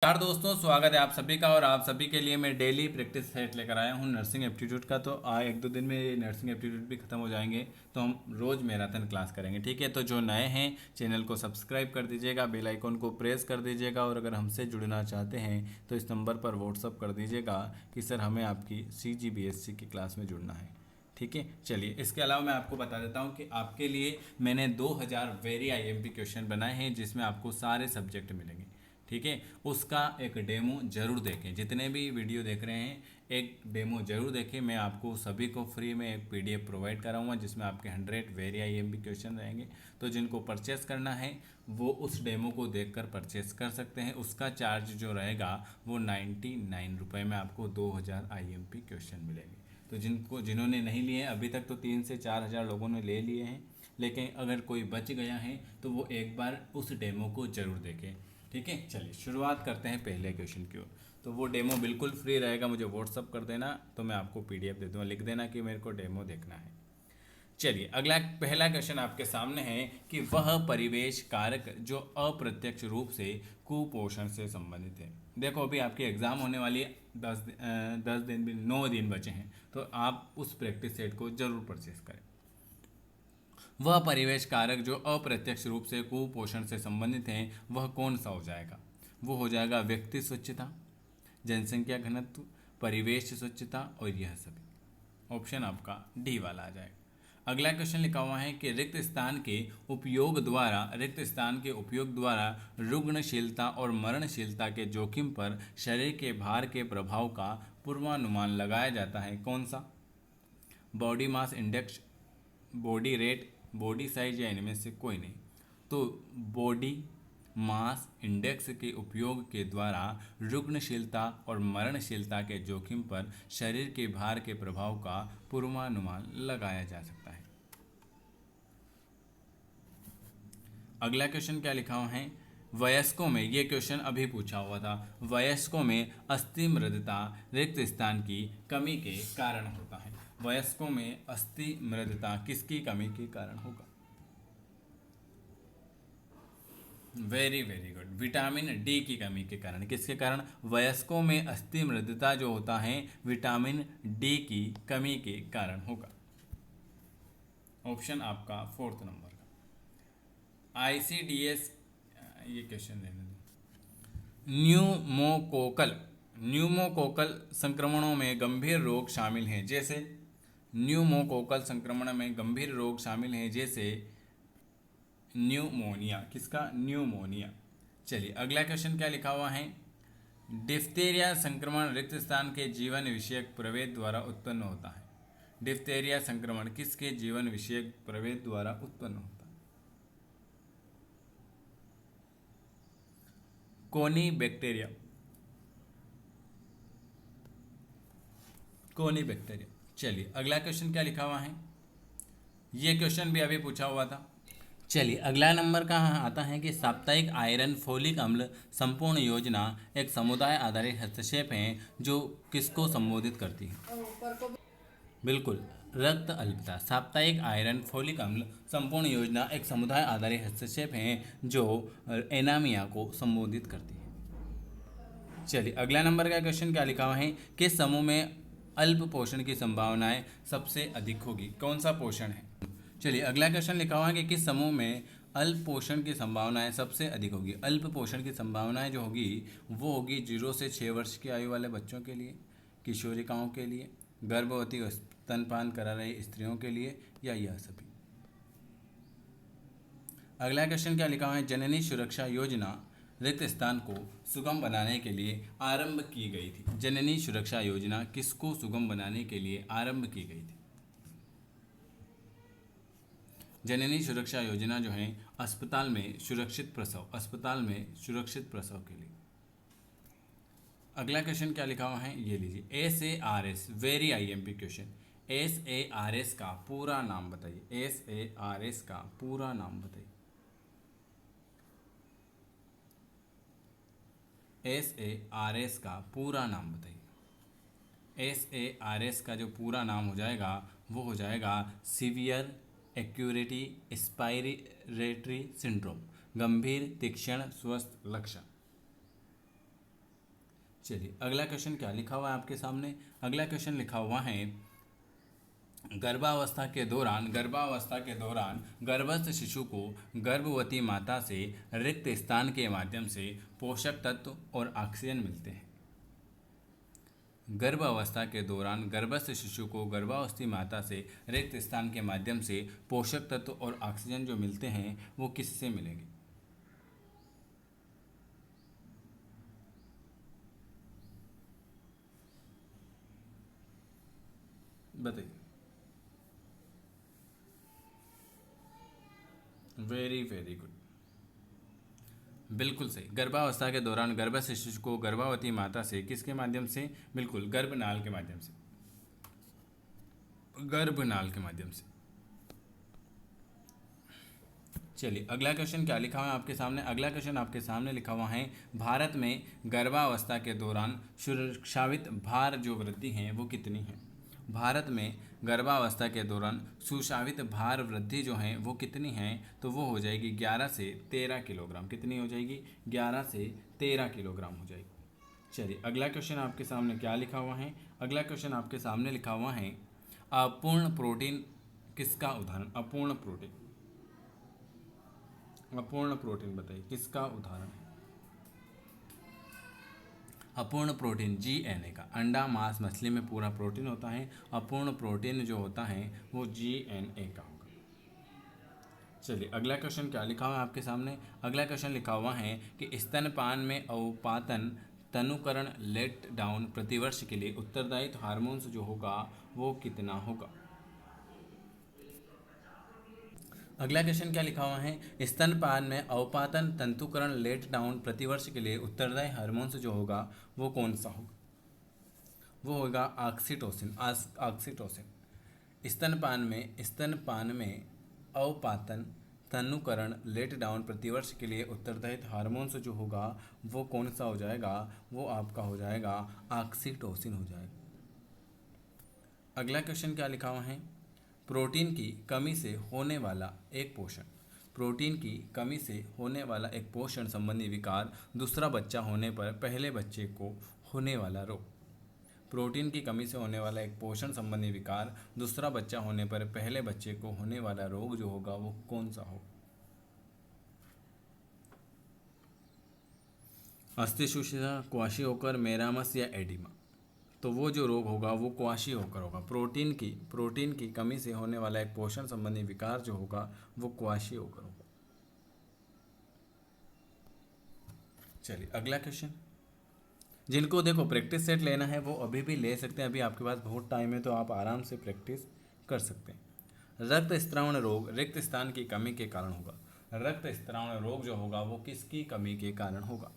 नमस्कार दोस्तों, स्वागत है आप सभी का। और आप सभी के लिए मैं डेली प्रैक्टिस सेट लेकर आया हूँ नर्सिंग एप्टीट्यूड का। तो एक दो दिन में ये नर्सिंग एप्टीट्यूड भी खत्म हो जाएंगे, तो हम रोज़ मैराथन क्लास करेंगे। ठीक है, तो जो नए हैं चैनल को सब्सक्राइब कर दीजिएगा, बेल आइकन को प्रेस कर दीजिएगा, और अगर हमसे जुड़ना चाहते हैं तो इस नंबर पर व्हाट्सअप कर दीजिएगा कि सर हमें आपकी CGBSC की क्लास में जुड़ना है। ठीक है, चलिए इसके अलावा मैं आपको बता देता हूँ कि आपके लिए मैंने 2000 वेरी IMP क्वेश्चन बनाए हैं, जिसमें आपको सारे सब्जेक्ट मिलेंगे। ठीक है, उसका एक डेमो जरूर देखें। जितने भी वीडियो देख रहे हैं एक डेमो जरूर देखें। मैं आपको सभी को फ्री में एक PDF प्रोवाइड कराऊंगा, जिसमें आपके 100 वेरी IMP क्वेश्चन रहेंगे। तो जिनको परचेस करना है वो उस डेमो को देखकर परचेस कर सकते हैं। उसका चार्ज जो रहेगा वो 99 रुपये में आपको 2000 IMP क्वेश्चन मिलेंगे। तो जिन्होंने नहीं लिए हैं अभी तक, तो 3 से 4 हज़ार लोगों ने ले लिए हैं, लेकिन अगर कोई बच गया है तो वो एक बार उस डेमो को ज़रूर देखें। ठीक है, चलिए शुरुआत करते हैं पहले क्वेश्चन की ओर। तो वो डेमो बिल्कुल फ्री रहेगा, मुझे व्हाट्सअप कर देना तो मैं आपको PDF दे दूँगा। लिख देना कि मेरे को डेमो देखना है। चलिए अगला पहला क्वेश्चन आपके सामने है कि वह परिवेश कारक जो अप्रत्यक्ष रूप से कुपोषण से संबंधित है। देखो अभी आपकी एग्ज़ाम होने वाली है, 10 दिन भी 9 दिन बचे हैं, तो आप उस प्रैक्टिस सेट को जरूर परचेस करें। वह परिवेश कारक जो अप्रत्यक्ष रूप से कुपोषण से संबंधित हैं वह कौन सा हो जाएगा? वो हो जाएगा व्यक्ति स्वच्छता, जनसंख्या घनत्व, परिवेश स्वच्छता और यह सभी। ऑप्शन आपका डी वाला आ जाएगा। अगला क्वेश्चन लिखा हुआ है कि रिक्त स्थान के उपयोग द्वारा रुग्णशीलता और मरणशीलता के जोखिम पर शरीर के भार के प्रभाव का पूर्वानुमान लगाया जाता है। कौन सा? Body mass index, body rate, body size या इनमें से कोई नहीं। तो बॉडी मास इंडेक्स के उपयोग के द्वारा रुग्णशीलता और मरणशीलता के जोखिम पर शरीर के भार के प्रभाव का पूर्वानुमान लगाया जा सकता है। अगला क्वेश्चन क्या लिखा हुआ है? वयस्कों में, ये क्वेश्चन अभी पूछा हुआ था, वयस्कों में अस्थि मृदता रिक्त स्थान की कमी के कारण होता है। वयस्कों में अस्थि मृदता किसकी कमी के कारण होगा? Very very good, vitamin D की कमी के कारण। किसके कारण? वयस्कों में अस्थि मृदता जो होता है विटामिन डी की कमी के कारण होगा। ऑप्शन आपका 4th नंबर का। ICDS, ये क्वेश्चन लेने दो। न्यूमोकोकल संक्रमणों में गंभीर रोग शामिल हैं, जैसे न्यूमोकोकल संक्रमण में गंभीर रोग शामिल हैं जैसे न्यूमोनिया। किसका? न्यूमोनिया। चलिए अगला क्वेश्चन क्या लिखा हुआ है? डिप्थेरिया संक्रमण रिक्त स्थान के जीवन विषयक प्रभेद द्वारा उत्पन्न होता है। डिप्थेरिया संक्रमण किसके जीवन विषयक प्रभेद द्वारा उत्पन्न होता है? कोनी बैक्टीरिया। चलिए अगला क्वेश्चन क्या लिखा हुआ है? ये क्वेश्चन भी अभी पूछा हुआ था। चलिए अगला नंबर का आता है कि साप्ताहिक आयरन फोलिक अम्ल संपूर्ण योजना एक समुदाय आधारित हस्तक्षेप है जो किसको संबोधित करती है? बिल्कुल, रक्त अल्पता। साप्ताहिक आयरन फोलिक अम्ल संपूर्ण योजना एक समुदाय आधारित हस्तक्षेप है जो एनामिया को संबोधित करती है। चलिए अगला नंबर का क्वेश्चन क्या लिखा हुआ है? किस समूह में अल्प पोषण की संभावनाएं सबसे अधिक होगी? कौन सा पोषण है? चलिए अगला क्वेश्चन लिखा हुआ है कि किस समूह में अल्प पोषण की संभावनाएं सबसे अधिक होगी? अल्प पोषण की संभावनाएं जो होगी वो होगी 0 से 6 वर्ष की आयु वाले बच्चों के लिए, किशोरिकाओं के लिए, गर्भवती व स्तनपान करा रही स्त्रियों के लिए, या यह सभी। अगला क्वेश्चन क्या लिखा हुआ है? जननी सुरक्षा योजना रिक्त स्थान को सुगम बनाने के लिए आरंभ की गई थी। जननी सुरक्षा योजना किसको सुगम बनाने के लिए आरंभ की गई थी? जननी सुरक्षा योजना जो है अस्पताल में सुरक्षित प्रसव के लिए। अगला क्वेश्चन क्या लिखा हुआ है? ये लीजिए, SARS very IMP question. SARS का पूरा नाम बताइए। SARS का पूरा नाम बताइए। SARS का पूरा नाम बताइए। SARS का जो पूरा नाम हो जाएगा वो हो जाएगा सीवियर एक्यूरेटी स्पायरेटरी सिंड्रोम, गंभीर तीक्ष्ण स्वस्थ लक्षण। चलिए अगला क्वेश्चन क्या लिखा हुआ है आपके सामने। अगला क्वेश्चन लिखा हुआ है, गर्भावस्था के दौरान गर्भस्थ शिशु को गर्भवती माता से रिक्त स्थान के माध्यम से पोषक तत्व और ऑक्सीजन मिलते हैं। गर्भावस्था के दौरान गर्भस्थ शिशु को गर्भावस्थी माता से रिक्त स्थान के माध्यम से पोषक तत्व और ऑक्सीजन जो मिलते हैं वो किससे मिलेंगे? बताइए। वेरी वेरी गुड, बिल्कुल सही। गर्भावस्था के दौरान गर्भस्थ शिशु को गर्भवती माता से किसके माध्यम से? बिल्कुल, गर्भनाल के माध्यम से, गर्भनाल के माध्यम से। चलिए अगला क्वेश्चन क्या लिखा हुआ है आपके सामने। अगला क्वेश्चन आपके सामने लिखा हुआ है, भारत में गर्भावस्था के दौरान सुरक्षावित भार जो वृद्धि है वो कितनी है? भारत में गर्भावस्था के दौरान सुशावित भार वृद्धि जो है वो कितनी है? तो वो हो जाएगी 11 से 13 किलोग्राम। कितनी हो जाएगी? 11 से 13 किलोग्राम हो जाएगी। चलिए अगला क्वेश्चन आपके सामने क्या लिखा हुआ है। अगला क्वेश्चन आपके सामने लिखा हुआ है, अपूर्ण प्रोटीन किसका उदाहरण? अपूर्ण प्रोटीन, अपूर्ण प्रोटीन बताइए किसका उदाहरण है? अपूर्ण प्रोटीन GNA का। अंडा, मांस, मछली में पूरा प्रोटीन होता है, अपूर्ण प्रोटीन जो होता है वो GNA का होगा। चलिए अगला क्वेश्चन क्या लिखा हुआ है आपके सामने। अगला क्वेश्चन लिखा हुआ है कि स्तनपान में अवपातन तनुकरण लेट डाउन प्रतिवर्ष के लिए उत्तरदायित्व हार्मोन्स जो होगा वो कितना होगा? अगला क्वेश्चन क्या लिखा हुआ है, स्तनपान में अवपातन तंतुकरण लेट डाउन प्रतिवर्ष के लिए उत्तरदायी हार्मोन्स जो होगा वो कौन सा होगा? वो होगा ऑक्सीटोसिन। ऑक्सीटोसिन। स्तनपान में अवपातन तनुकरण लेट डाउन प्रतिवर्ष के लिए उत्तरदायी हार्मोन्स जो होगा वो कौन सा हो जाएगा? वो आपका हो जाएगा ऑक्सीटोसिन हो जाएगा। अगला क्वेश्चन क्या लिखा हुआ है, प्रोटीन की कमी से होने वाला एक पोषण, प्रोटीन की कमी से होने वाला एक पोषण संबंधी विकार, दूसरा बच्चा होने पर पहले बच्चे को होने वाला रोग। प्रोटीन की कमी से होने वाला एक पोषण संबंधी विकार, दूसरा बच्चा होने पर पहले बच्चे को होने वाला रोग जो होगा वो कौन सा हो? अस्थिशूषिता, क्वाशियोकर, मेरामस या एडिमा। तो वो जो रोग होगा वो क्वाशियोकर होगा। प्रोटीन की कमी से होने वाला एक पोषण संबंधी विकार जो होगा वो क्वाशियोकर होगा। चलिए अगला क्वेश्चन, जिनको देखो प्रैक्टिस सेट लेना है वो अभी भी ले सकते हैं, अभी आपके पास बहुत टाइम है तो आप आराम से प्रैक्टिस कर सकते हैं। रक्त स्त्रावण रोग रिक्त स्थान की कमी के कारण होगा। रक्त स्त्रावण रोग जो होगा वो किसकी कमी के कारण होगा?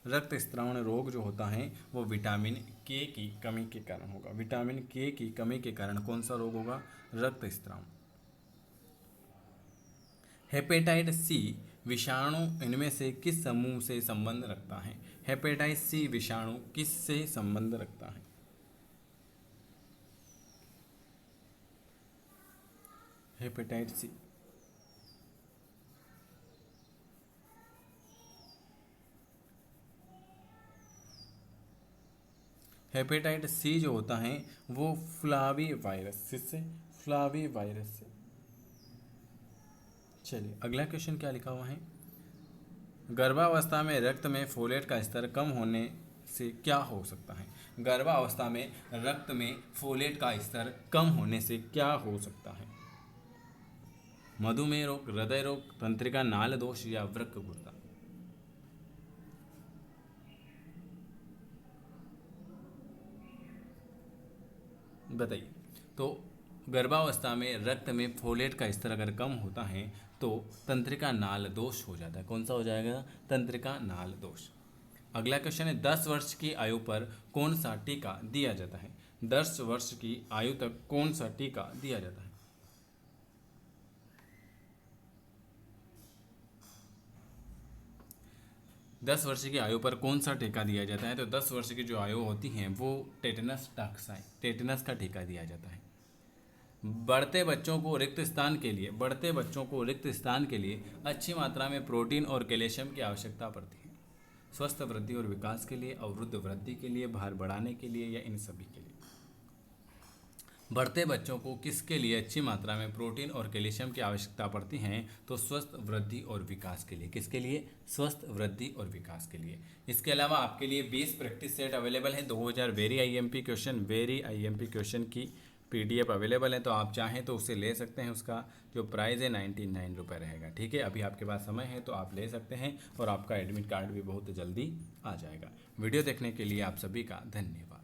रक्त स्त्रावण रोग जो होता है वो विटामिन के की कमी के कारण होगा। विटामिन के की कमी के कारण कौन सा रोग होगा? रक्त स्त्रावण। हेपेटाइटिस सी विषाणु इनमें से किस समूह से संबंध रखता है? हेपेटाइटिस सी विषाणु किस से संबंध रखता है? Hepatitis C. हेपेटाइटिस सी जो होता है वो फ्लावी वायरस से, फ्लावी वायरस से। चलिए अगला क्वेश्चन क्या लिखा हुआ है, गर्भावस्था में रक्त में फोलेट का स्तर कम होने से क्या हो सकता है? गर्भावस्था में रक्त में फोलेट का स्तर कम होने से क्या हो सकता है? मधुमेह रोग, हृदय रोग, तंत्रिका नाल दोष या वृक्क गुर्दा। बताइए। तो गर्भावस्था में रक्त में फोलेट का स्तर अगर कम होता है तो तंत्रिका नाल दोष हो जाता है। कौन सा हो जाएगा? तंत्रिका नाल दोष। अगला क्वेश्चन है, 10 वर्ष की आयु पर कौन सा टीका दिया जाता है? 10 वर्ष की आयु तक कौन सा टीका दिया जाता है? दस वर्ष की आयु पर कौन सा टीका दिया जाता है? तो 10 वर्ष की जो आयु होती है वो टेटनस टॉक्साई, टेटनस का टीका दिया जाता है। बढ़ते बच्चों को रिक्त स्थान के लिए अच्छी मात्रा में प्रोटीन और कैल्शियम की आवश्यकता पड़ती है। स्वस्थ वृद्धि और विकास के लिए, अवरुद्ध वृद्धि के लिए, भार बढ़ाने के लिए, या इन सभी के लिए। बढ़ते बच्चों को किसके लिए अच्छी मात्रा में प्रोटीन और कैल्शियम की आवश्यकता पड़ती है? तो स्वस्थ वृद्धि और विकास के लिए। किसके लिए? स्वस्थ वृद्धि और विकास के लिए। इसके अलावा आपके लिए 20 प्रैक्टिस सेट अवेलेबल है। 2000 वेरी आईएमपी क्वेश्चन की PDF अवेलेबल है, तो आप चाहें तो उसे ले सकते हैं। उसका जो प्राइस है 99 रुपये रहेगा। ठीक है, अभी आपके पास समय है तो आप ले सकते हैं और आपका एडमिट कार्ड भी बहुत जल्दी आ जाएगा। वीडियो देखने के लिए आप सभी का धन्यवाद।